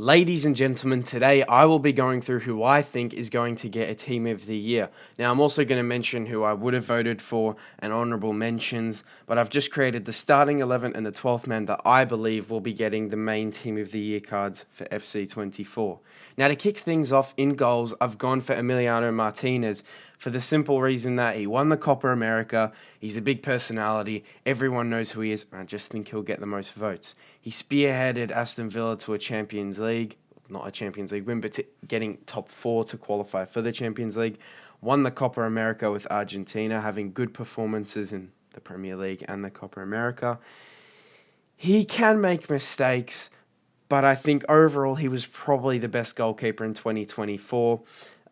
Ladies and gentlemen, today I will be going through who I think is going to get a Team of the Year. Now, I'm also going to mention who I would have voted for and honourable mentions, but I've just created the starting 11 and the 12th man that I believe will be getting the main Team of the Year cards for FC24. Now, to kick things off in goals, I've gone for Emiliano Martinez for the simple reason that he won the Copa America, he's a big personality, everyone knows who he is, and I just think he'll get the most votes. He spearheaded Aston Villa to a Champions League, not a Champions League win, but to getting top 4 to qualify for the Champions League. Won the Copa America with Argentina, having good performances in the Premier League and the Copa America. He can make mistakes, but I think overall he was probably the best goalkeeper in 2024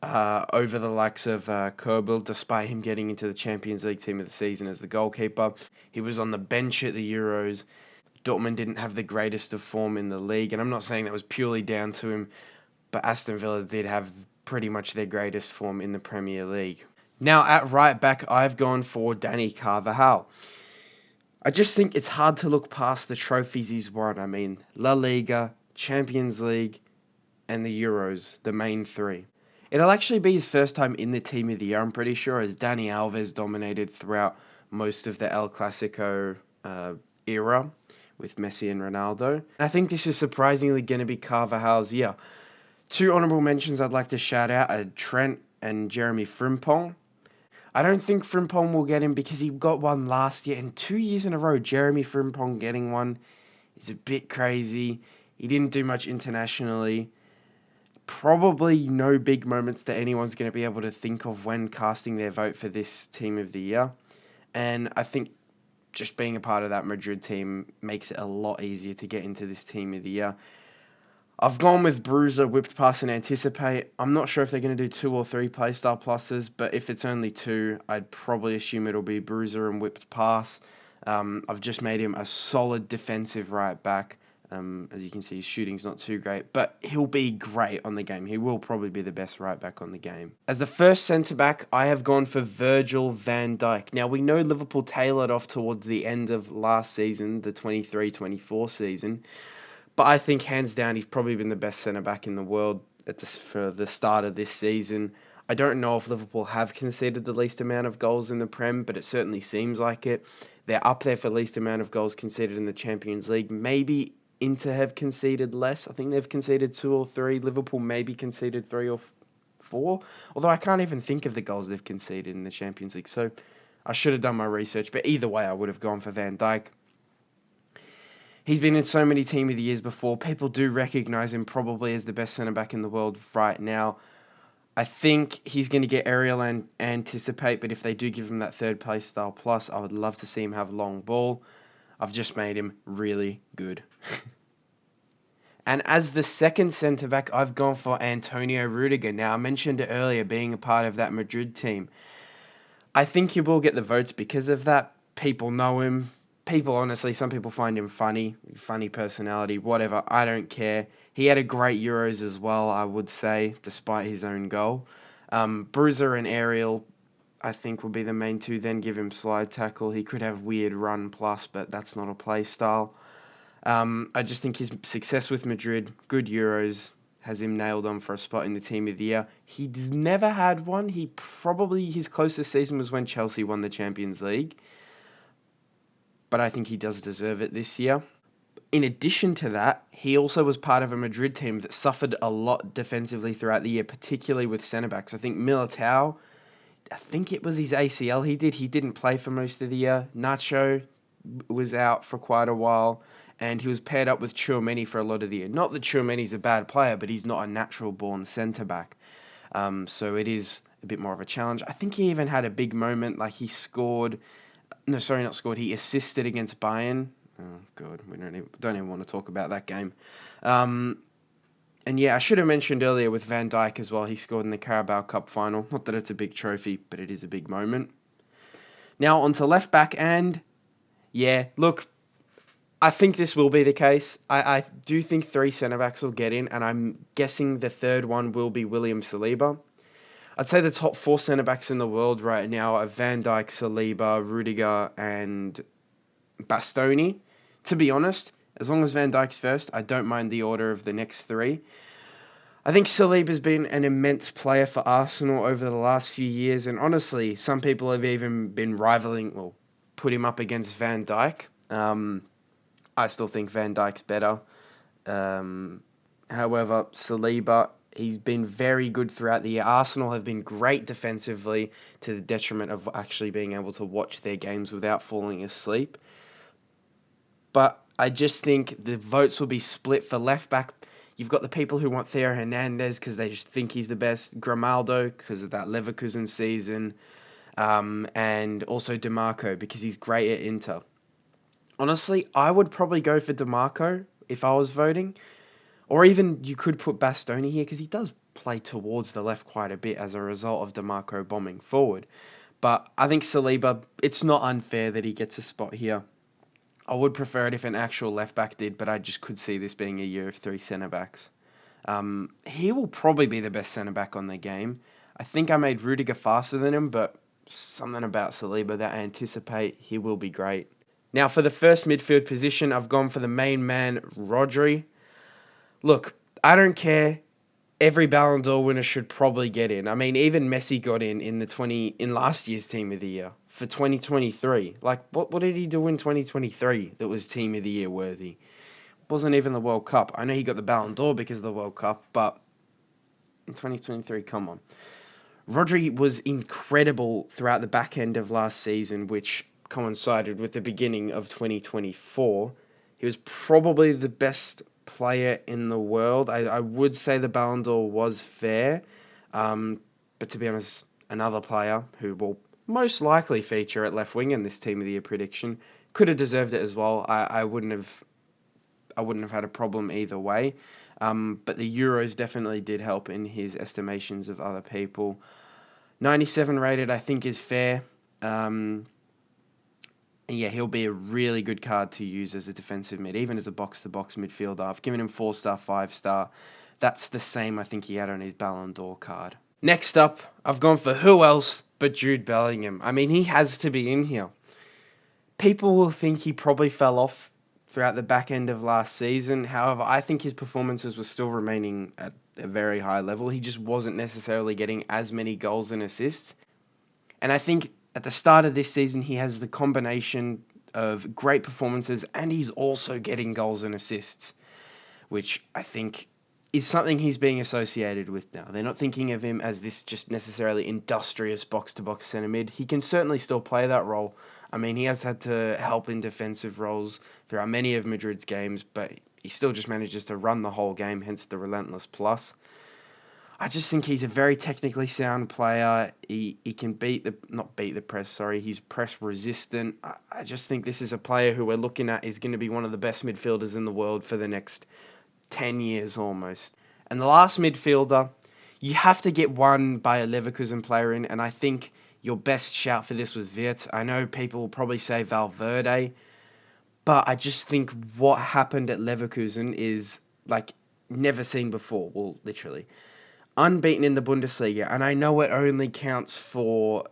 over the likes of Kerbal, despite him getting into the Champions League team of the season as the goalkeeper. He was on the bench at the Euros. Dortmund didn't have the greatest of form in the league, and I'm not saying that was purely down to him, but Aston Villa did have pretty much their greatest form in the Premier League. Now, at right back, I've gone for Dani Carvajal. I just think it's hard to look past the trophies he's won. I mean, La Liga, Champions League, and the Euros, the main three. It'll actually be his first time in the Team of the Year, I'm pretty sure, as Dani Alves dominated throughout most of the El Clasico era with Messi and Ronaldo. And I think this is surprisingly going to be Carvajal's year. Two honourable mentions I'd like to shout out are Trent and Jeremy Frimpong. I don't think Frimpong will get him because he got one last year, and 2 years in a row, Jeremy Frimpong getting one is a bit crazy. He didn't do much internationally. Probably no big moments that anyone's going to be able to think of when casting their vote for this Team of the Year. And I think just being a part of that Madrid team makes it a lot easier to get into this Team of the Year. I've gone with Bruiser, Whipped Pass and Anticipate. I'm not sure if they're going to do 2 or 3 playstyle pluses, but if it's only 2, I'd probably assume it'll be Bruiser and Whipped Pass. I've just made him a solid defensive right back. As you can see, his shooting's not too great, but he'll be great on the game. He will probably be the best right back on the game. As the first centre-back, I have gone for Virgil van Dijk. Now, we know Liverpool tailored off towards the end of last season, the 23-24 season, but I think hands down he's probably been the best centre-back in the world for the start of this season. I don't know if Liverpool have conceded the least amount of goals in the Prem, but it certainly seems like it. They're up there for least amount of goals conceded in the Champions League. Maybe Inter have conceded less. I think they've conceded 2 or 3. Liverpool maybe conceded 3 or 4. Although I can't even think of the goals they've conceded in the Champions League. So I should have done my research. But either way, I would have gone for Van Dijk. He's been in so many Team of the Years before. People do recognise him probably as the best centre-back in the world right now. I think he's going to get aerial and anticipate. But if they do give him that third place style plus, I would love to see him have long ball. I've just made him really good. And as the second centre-back, I've gone for Antonio Rudiger. Now, I mentioned it earlier, being a part of that Madrid team. I think he will get the votes because of that. People know him. Honestly, some people find him funny personality, whatever. I don't care. He had a great Euros as well, I would say, despite his own goal. Bruiser and aerial, I think, will be the main two. Then give him slide tackle. He could have weird run plus, but that's not a play style. I just think his success with Madrid, good Euros, has him nailed on for a spot in the Team of the Year. He's never had one. His closest season was when Chelsea won the Champions League. But I think he does deserve it this year. In addition to that, he also was part of a Madrid team that suffered a lot defensively throughout the year, particularly with centre-backs. I think Militao, I think it was his ACL he didn't play for most of the year. Nacho was out for quite a while, and he was paired up with Tchouaméni for a lot of the year. Not that Tchouaméni's a bad player, but he's not a natural-born centre-back. So it is a bit more of a challenge. I think he even had a big moment, like he scored... No, sorry, not scored. He assisted against Bayern. Oh, God, we don't even want to talk about that game. And yeah, I should have mentioned earlier with Van Dijk as well. He scored in the Carabao Cup final. Not that it's a big trophy, but it is a big moment. Now on to left back, and yeah, look, I think this will be the case. I do think 3 centre-backs will get in, and I'm guessing the third one will be William Saliba. I'd say the top 4 centre-backs in the world right now are Van Dijk, Saliba, Rudiger, and Bastoni. To be honest, As long as Van Dijk's first, I don't mind the order of the next three. I think Saliba's been an immense player for Arsenal over the last few years, and honestly, some people have even been put him up against Van Dijk. I still think Van Dijk's better. However, Saliba, he's been very good throughout the year. Arsenal have been great defensively to the detriment of actually being able to watch their games without falling asleep. But I just think the votes will be split for left back. You've got the people who want Theo Hernandez because they just think he's the best, Grimaldo because of that Leverkusen season, and also DeMarco because he's great at Inter. Honestly, I would probably go for DeMarco if I was voting. Or even you could put Bastoni here because he does play towards the left quite a bit as a result of DeMarco bombing forward. But I think Saliba, it's not unfair that he gets a spot here. I would prefer it if an actual left back did, but I just could see this being a year of three centre backs. He will probably be the best centre back on the game. I think I made Rudiger faster than him, but something about Saliba that I anticipate he will be great. Now for the first midfield position, I've gone for the main man, Rodri. Look, I don't care. Every Ballon d'Or winner should probably get in. I mean, even Messi got in last year's Team of the Year for 2023. Like, what did he do in 2023 that was Team of the Year worthy? Wasn't even the World Cup. I know he got the Ballon d'Or because of the World Cup, but in 2023, come on. Rodri was incredible throughout the back end of last season, which coincided with the beginning of 2024. He was probably the best player in the world. I would say the Ballon d'Or was fair, but to be honest, another player who will most likely feature at left wing in this Team of the Year prediction could have deserved it as well. I wouldn't have had a problem either way, but the Euros definitely did help in his estimations of other people. 97 rated, I think, is fair. Yeah, he'll be a really good card to use as a defensive mid, even as a box-to-box midfielder. I've given him 4-star, 5-star. That's the same I think he had on his Ballon d'Or card. Next up, I've gone for who else but Jude Bellingham. I mean, he has to be in here. People will think he probably fell off throughout the back end of last season. However, I think his performances were still remaining at a very high level. He just wasn't necessarily getting as many goals and assists. And I think at the start of this season, he has the combination of great performances and he's also getting goals and assists, which I think is something he's being associated with now. They're not thinking of him as this just necessarily industrious box-to-box centre mid. He can certainly still play that role. I mean, he has had to help in defensive roles throughout many of Madrid's games, but he still just manages to run the whole game, hence the relentless plus. I just think he's a very technically sound player. He can not beat the press, sorry. He's press resistant. I just think this is a player who we're looking at is going to be one of the best midfielders in the world for the next 10 years almost. And the last midfielder, you have to get one by a Leverkusen player in, and I think your best shout for this was Wirtz. I know people will probably say Valverde, but I just think what happened at Leverkusen is like never seen before. Well, literally. Unbeaten in the Bundesliga, and I know it only counts for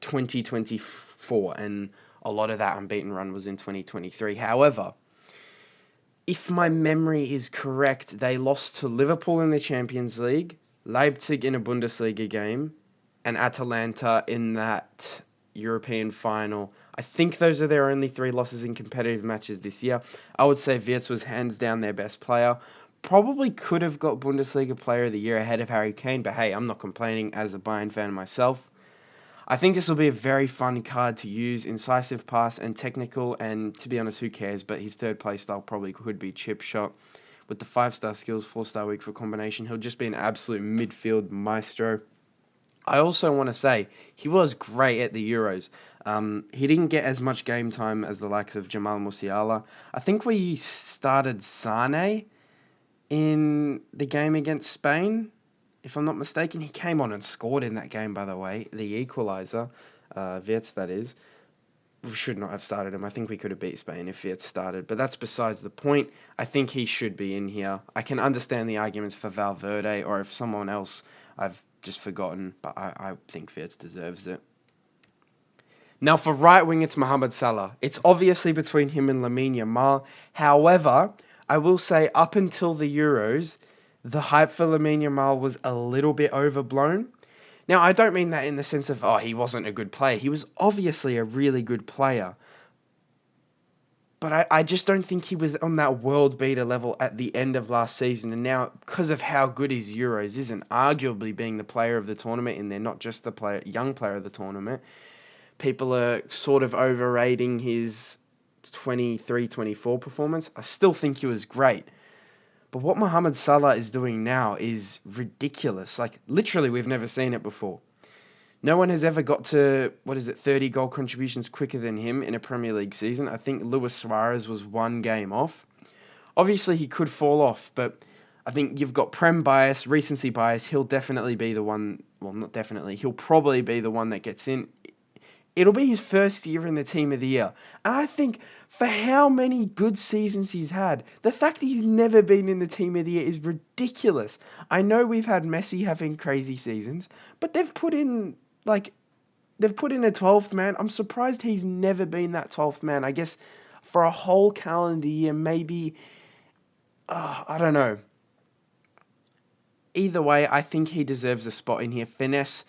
2024, and a lot of that unbeaten run was in 2023. However, if my memory is correct, they lost to Liverpool in the Champions League, Leipzig in a Bundesliga game, and Atalanta in that European final. I think those are their only 3 losses in competitive matches this year. I would say Wirtz was hands down their best player. Probably could have got Bundesliga Player of the Year ahead of Harry Kane, but hey, I'm not complaining as a Bayern fan myself. I think this will be a very fun card to use, incisive pass and technical, and to be honest, who cares, but his third play style probably could be chip shot. With the 5-star skills, 4-star weak for combination, he'll just be an absolute midfield maestro. I also want to say, he was great at the Euros. He didn't get as much game time as the likes of Jamal Musiala. I think we started Sane in the game against Spain, if I'm not mistaken. He came on and scored in that game, by the way, the equaliser, Wirtz that is. We should not have started him. I think we could have beat Spain if Wirtz started, but that's besides the point. I think he should be in here. I can understand the arguments for Valverde, or if someone else I've just forgotten, but I think Wirtz deserves it. Now, for right wing, it's Mohamed Salah. It's obviously between him and Lamine Yamal. However, I will say up until the Euros, the hype for Lamine Yamal was a little bit overblown. Now, I don't mean that in the sense of, oh, he wasn't a good player. He was obviously a really good player. But I just don't think he was on that world beater level at the end of last season. And now, because of how good his Euros is, and arguably being the player of the tournament in there, not just the young player of the tournament, people are sort of overrating his 23-24 performance. I still think he was great. But what Mohamed Salah is doing now is ridiculous. Like, literally, we've never seen it before. No one has ever got to, 30 goal contributions quicker than him in a Premier League season. I think Luis Suarez was one game off. Obviously, he could fall off, but I think you've got Prem bias, recency bias. He'll definitely be the one, well, not definitely, he'll probably be the one that gets in. It'll be his first year in the Team of the Year. And I think for how many good seasons he's had, the fact that he's never been in the Team of the Year is ridiculous. I know we've had Messi having crazy seasons, but they've put in a 12th man. I'm surprised he's never been that 12th man. I guess for a whole calendar year, maybe, I don't know. Either way, I think he deserves a spot in here. Finesse,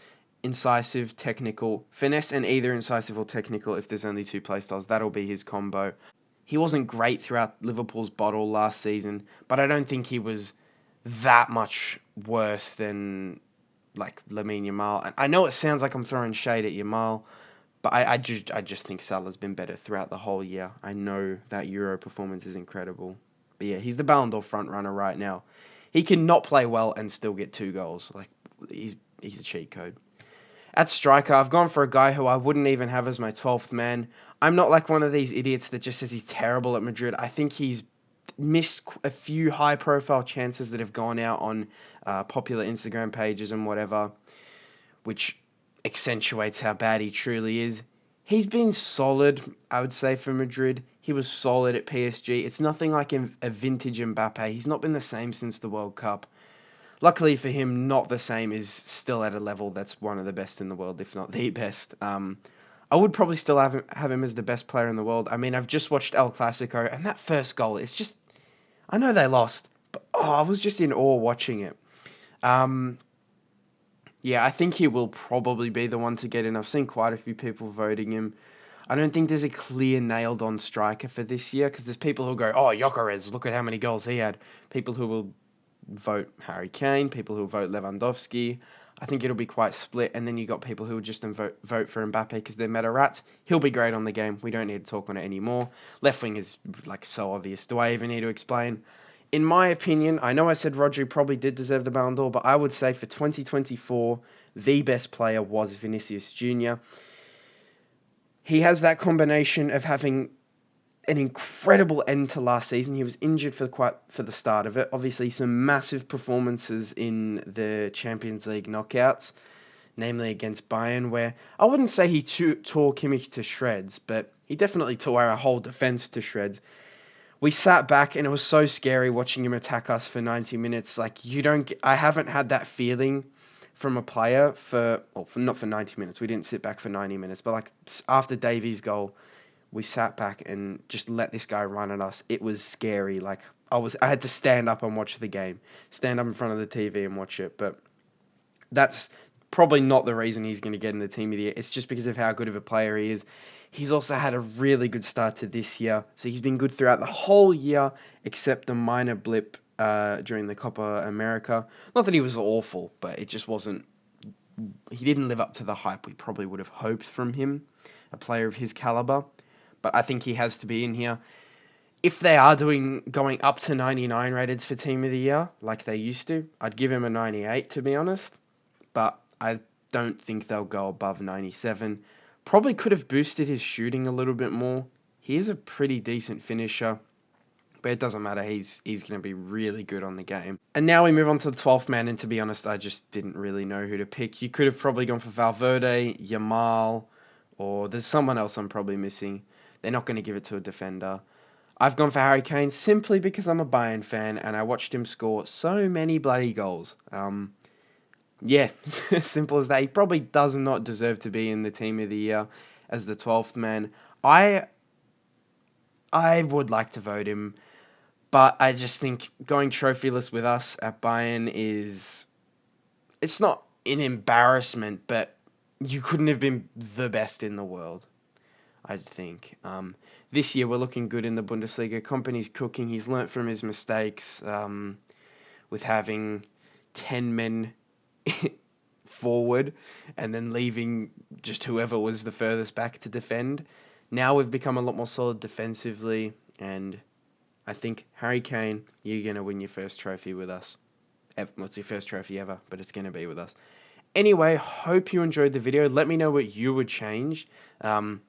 and either incisive or technical if there's only two playstyles. That'll be his combo. He wasn't great throughout Liverpool's bottle last season, but I don't think he was that much worse than like Lamine Yamal. And I know it sounds like I'm throwing shade at Yamal, but I just think Salah's been better throughout the whole year. I know that Euro performance is incredible. But yeah, he's the Ballon d'Or front runner right now. He can not play well and still get 2 goals. Like, he's a cheat code. At striker, I've gone for a guy who I wouldn't even have as my 12th man. I'm not like one of these idiots that just says he's terrible at Madrid. I think he's missed a few high-profile chances that have gone out on popular Instagram pages and whatever, which accentuates how bad he truly is. He's been solid, I would say, for Madrid. He was solid at PSG. It's nothing like a vintage Mbappe. He's not been the same since the World Cup. Luckily for him, not the same is still at a level that's one of the best in the world, if not the best. I would probably still have him as the best player in the world. I mean, I've just watched El Clasico, and that first goal, it's just... I know they lost, but I was just in awe watching it. Yeah, I think he will probably be the one to get in. I've seen quite a few people voting him. I don't think there's a clear nailed-on striker for this year, because there's people who go, oh, Gyökeres, look at how many goals he had. People who will vote Harry Kane, people who vote Lewandowski. I think it'll be quite split, and then you got people who will just vote for Mbappe because they're meta rats. He'll be great on the game. We don't need to talk on it anymore. Left wing is like so obvious. Do I even need to explain? In my opinion, I know I said Rodri probably did deserve the Ballon d'Or, but I would say for 2024, the best player was Vinicius Jr. He has that combination of having an incredible end to last season. He was injured for the start of it. Obviously, some massive performances in the Champions League knockouts, namely against Bayern, where I wouldn't say he tore Kimmich to shreds, but he definitely tore our whole defense to shreds. We sat back, and it was so scary watching him attack us for 90 minutes. Like, I haven't had that feeling from a player not for 90 minutes. We didn't sit back for 90 minutes, but like after Davies' goal, we sat back and just let this guy run at us. It was scary. Like, I had to stand up and watch the game, stand up in front of the TV and watch it. But that's probably not the reason he's going to get in the Team of the Year. It's just because of how good of a player he is. He's also had a really good start to this year. So he's been good throughout the whole year, except the minor blip during the Copa America. Not that he was awful, but it just wasn't... He didn't live up to the hype we probably would have hoped from him, a player of his caliber. But I think he has to be in here. If they are going up to 99 rated for Team of the Year, like they used to, I'd give him a 98, to be honest. But I don't think they'll go above 97. Probably could have boosted his shooting a little bit more. He is a pretty decent finisher, but it doesn't matter. He's going to be really good on the game. And now we move on to the 12th man, and to be honest, I just didn't really know who to pick. You could have probably gone for Valverde, Yamal, or there's someone else I'm probably missing. They're not going to give it to a defender. I've gone for Harry Kane simply because I'm a Bayern fan and I watched him score so many bloody goals. Yeah, simple as that. He probably does not deserve to be in the Team of the Year, as the 12th man. I would like to vote him, but I just think going trophyless with us at Bayern it's not an embarrassment, but you couldn't have been the best in the world, I think. This year we're looking good in the Bundesliga. Kompany's cooking. He's learnt from his mistakes with having 10 men forward and then leaving just whoever was the furthest back to defend. Now we've become a lot more solid defensively, and I think, Harry Kane, you're going to win your first trophy with us. What's your first trophy ever? But it's going to be with us. Anyway, hope you enjoyed the video. Let me know what you would change. I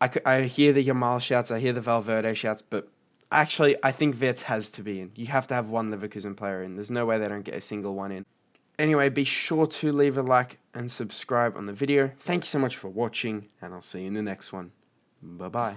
hear the Yamal shouts, I hear the Valverde shouts, but actually, I think Wirtz has to be in. You have to have one Leverkusen player in. There's no way they don't get a single one in. Anyway, be sure to leave a like and subscribe on the video. Thank you so much for watching, and I'll see you in the next one. Bye-bye.